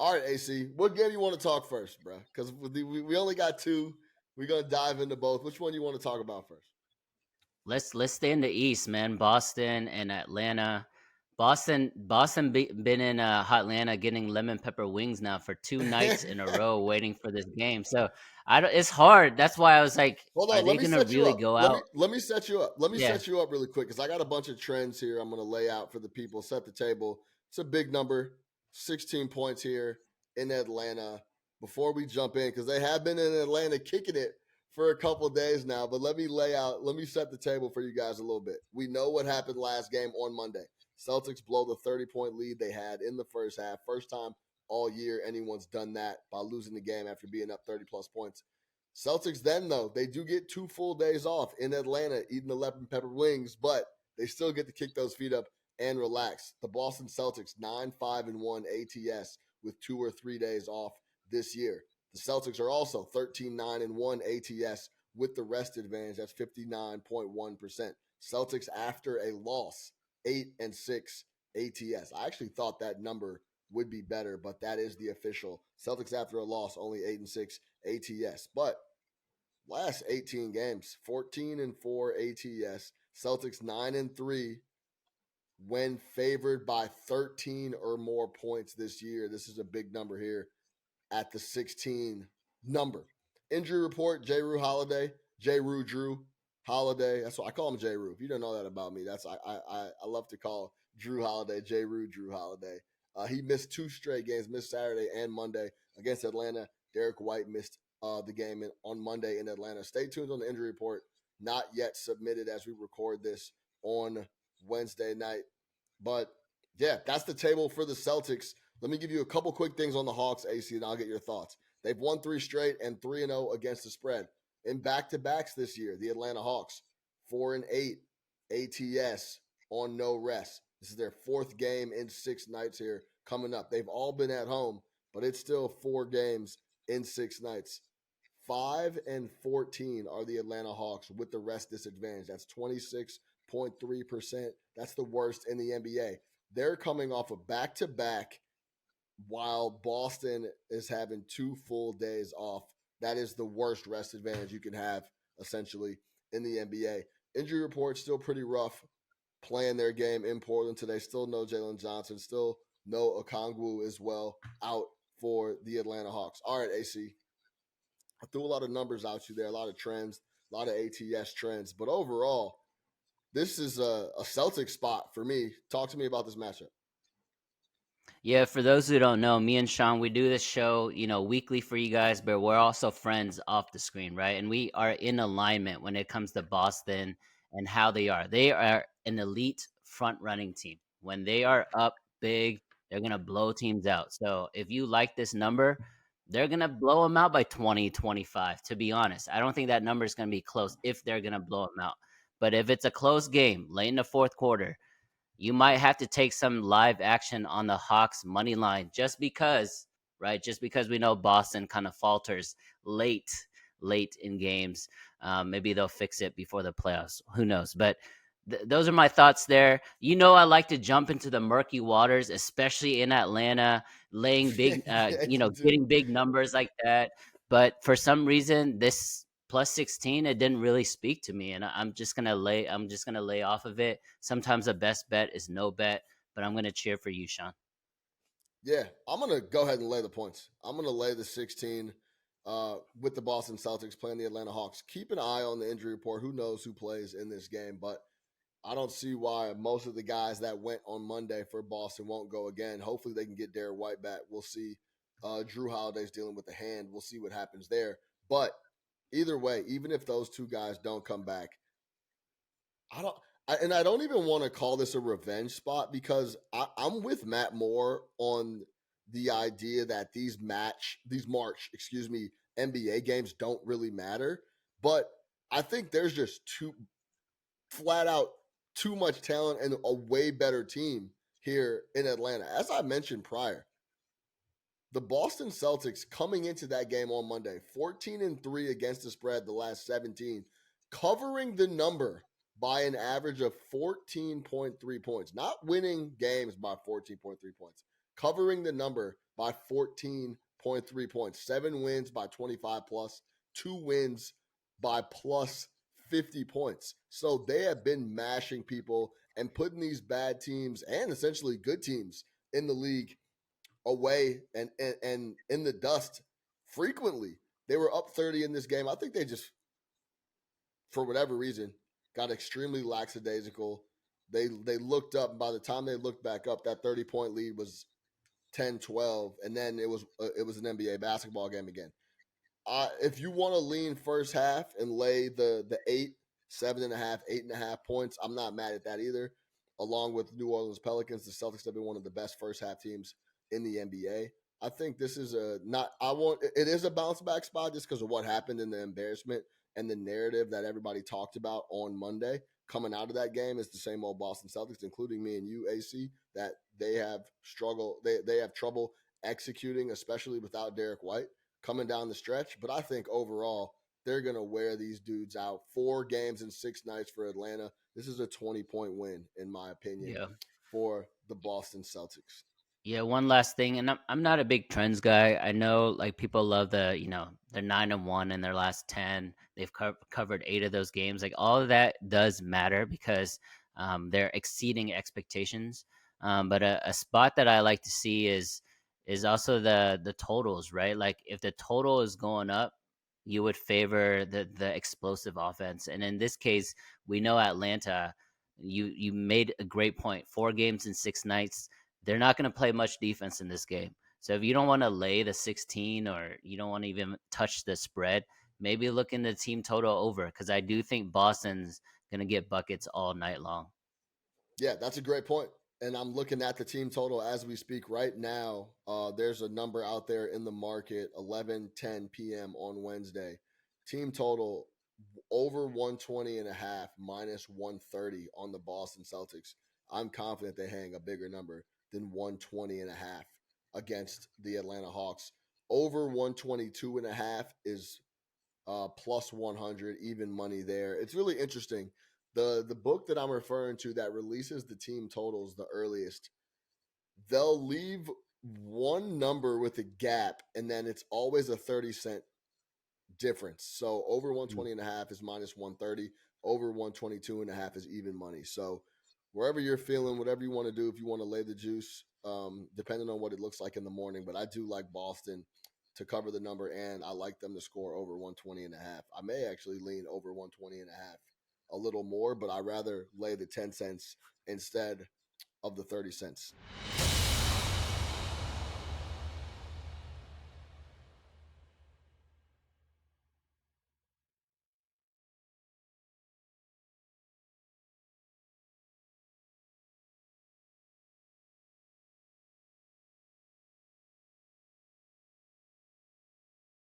All right, AC. What game you want to talk first, bro? Because we only got two. We're gonna dive into both. Which one you want to talk about first? Let's stay in the East, man. Boston and Atlanta. Boston been in Hotlanta getting lemon pepper wings now for 2 nights in a row, waiting for this game. So I don't. It's hard. That's why I was like, Hold are on, they let me gonna set you really up. go Let me out? let me set you up. Let me Yeah, set you up really quick because I got a bunch of trends here. I'm gonna lay out for the people. Set the table. It's a big number, 16 points here in Atlanta. Before we jump in, because they have been in Atlanta kicking it for a couple of days now. But let me lay out. Let me set the table for you guys a little bit. We know what happened last game on Monday. Celtics blow the 30-point lead they had in the first half. First time all year anyone's done that by losing the game after being up 30 plus points. Celtics then, though, they do get 2 full days off in Atlanta eating the lemon pepper wings, but they still get to kick those feet up and relax. The Boston Celtics 9-5-1 ATS with 2 or 3 days off this year. The Celtics are also 13-9-1 ATS with the rest advantage. That's 59.1%. Celtics after a loss 8-6 ATS. I actually thought that number would be better, but that is the official. Celtics after a loss only 8-6 ATS. But last 18 games, 14-4 ATS. Celtics 9-3 when favored by 13 or more points this year. This is a big number here at the 16 number. Injury report: J. Rue Holiday, J. Rue Drew Holiday. That's what I call him, J. Rue. If you don't know that about me, that's I love to call Drew Holiday J. Rue Drew Holiday. He missed 2 straight games, missed Saturday and Monday against Atlanta. Derek White missed the game on Monday in Atlanta. Stay tuned on the injury report. Not yet submitted as we record this on Wednesday night. But yeah, that's the table for the Celtics. Let me give you a couple quick things on the Hawks, AC, and I'll get your thoughts. They've won 3 straight and 3-0 against the spread. In back-to-backs this year, the Atlanta Hawks, 4-8 ATS on no rest. This is their 4th game in 6 nights here coming up. They've all been at home, but it's still 4 games in 6 nights. 5-14 are the Atlanta Hawks with the rest disadvantage. That's 26.3%. That's the worst in the NBA. They're coming off a back-to-back while Boston is having 2 full days off. That is the worst rest advantage you can have, essentially, in the NBA. Injury report still pretty rough playing their game in Portland today. Still no Jalen Johnson. Still no Okongwu as well out for the Atlanta Hawks. All right, AC. I threw a lot of numbers out you there, a lot of trends, a lot of ATS trends. But overall, this is a Celtic spot for me. Talk to me about this matchup. yeah. For those who don't know, me and Sean, we do this show, weekly for you guys, but we're also friends off the screen, right? And we are in alignment when it comes to Boston and how they are. They are an elite front running team. When they are up big, they're gonna blow teams out. So if you like this number, they're gonna blow them out by 20, 25. To be honest, I don't think that number is gonna be close if they're gonna blow them out. But if it's a close game late in the fourth quarter, you might have to take some live action on the Hawks money line just because, right? Just because we know Boston kind of falters late in games. Maybe they'll fix it before the playoffs. Who knows? But those are my thoughts there. I like to jump into the murky waters, especially in Atlanta, laying big, Yeah, you do. getting big numbers like that. But for some reason, this plus 16, it didn't really speak to me, and I'm just gonna lay off of it. Sometimes the best bet is no bet, but I'm gonna cheer for you, Sean. Yeah, I'm going to go ahead and lay the points. I'm going to lay the 16 with the Boston Celtics playing the Atlanta Hawks. Keep an eye on the injury report. Who knows who plays in this game, but I don't see why most of the guys that went on Monday for Boston won't go again. Hopefully they can get Derek White back. We'll see. Drew Holiday's dealing with the hand. We'll see what happens there. But either way, even if those 2 guys don't come back, I don't even want to call this a revenge spot because I'm with Matt Moore on the idea that these March, NBA games don't really matter. But I think there's just flat out too much talent and a way better team here in Atlanta. As I mentioned prior, the Boston Celtics coming into that game on Monday, 14-3 against the spread the last 17, covering the number by an average of 14.3 points, not winning games by 14.3 points, covering the number by 14.3 points, 7 wins by 25 plus, 2 wins by plus 50 points. So they have been mashing people and putting these bad teams and essentially good teams in the league away and in the dust frequently. They were up 30 in this game. I think they just, for whatever reason, got extremely lackadaisical. They looked up, and by the time they looked back up, that 30-point lead was 10-12, and then it was an NBA basketball game again. If you want to lean first half and lay the 7.5, 8.5 points, I'm not mad at that either. Along with New Orleans Pelicans, the Celtics have been one of the best first half teams in the NBA. I think this is it is a bounce back spot just because of what happened in the embarrassment and the narrative that everybody talked about on Monday. Coming out of that game is the same old Boston Celtics, including me and you, AC, that they have struggled. They have trouble executing, especially without Derek White coming down the stretch. But I think overall, they're going to wear these dudes out. 4 games in 6 nights for Atlanta. This is a 20-point win, in my opinion, Yeah. for the Boston Celtics. Yeah, one last thing, and I'm not a big trends guy. I know like people love they're 9-1 in their last 10. They've covered 8 of those games. Like all of that does matter because they're exceeding expectations. But a spot that I like to see is also the totals, right? Like if the total is going up, you would favor the explosive offense. And in this case, we know Atlanta. You made a great point. 4 games in 6 nights, they're not going to play much defense in this game. So if you don't want to lay the 16 or you don't want to even touch the spread, maybe look into team total over because I do think Boston's going to get buckets all night long. Yeah, that's a great point. And I'm looking at the team total as we speak right now. There's a number out there in the market, 11:10 p.m. on Wednesday. Team total over 120.5 minus 130 on the Boston Celtics. I'm confident they hang a bigger number than 120.5 against the Atlanta Hawks. Over 122.5 is plus 100, even money there. It's really interesting. The book that I'm referring to that releases the team totals the earliest, they'll leave one number with a gap, and then it's always a 30-cent difference. So over 120.5 is minus 130. Over 122.5 is even money. So wherever you're feeling, whatever you want to do, if you want to lay the juice, depending on what it looks like in the morning. But I do like Boston to cover the number, and I like them to score over 120.5. I may actually lean over 120.5 a little more, but I rather lay the 10 cents instead of the 30 cents.